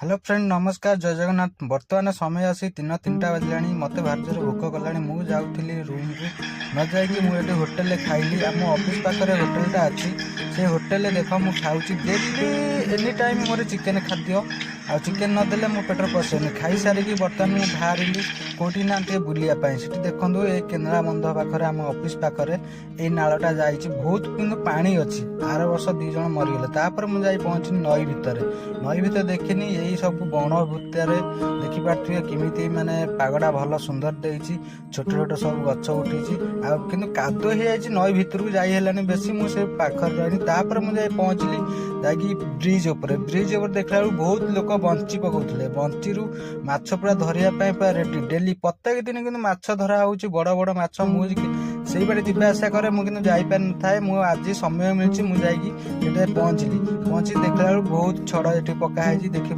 Hello friend नमस्कार जय जगन्नाथ। बर्तमान समय आसी 3:03 बाजिलानी। मते भारी जोर भोक कलानी। मु जाउथिली रूम को न जाइकी मुझे होटेल खाइली। आम ऑफिस पाखरे होटेलटा अच्छी से होटेल देख मु खाऊची डेली एनी टाइम मोर चिकेन खाद्य आ चिकेन नदेले मो पेटर पशेनि। खाई सारिकी बर्तमान मु बाहर कौटी ना बुलापाई से देखूँ ये केन्द्रा बंध पाखे आम ऑफिस पाखे ये नालटा जाइए बहुत किंतु पानी अच्छी। आर वर्ष 2 जन मरीगले तापर मुझे पहुँचनी नई भितर देखनी यही सब बण भितर देखिपे किमिति माने पागटा भल सुंदर देछि। छोट छोट सब गछ उठी किंतु कादो हो जाए नई भितर को जाइलानी बेसी मुझे पाखर रही। तापर मुझे पहुँचली जाकि ब्रिज उपर देखला बहुत लोक बंची पकाउले। बंची माछ पूरा धरिया पूरा रेडी डेली प्रत्येक दिन किंतु माछ धरा होउची बड़ बड़ माछ। मुझे बाटे जीवा आसा करे मुझे जापार न थाए। आज समय मिली मुझे पहुँचली देखला बहुत छड़ ये पकाई देखिए।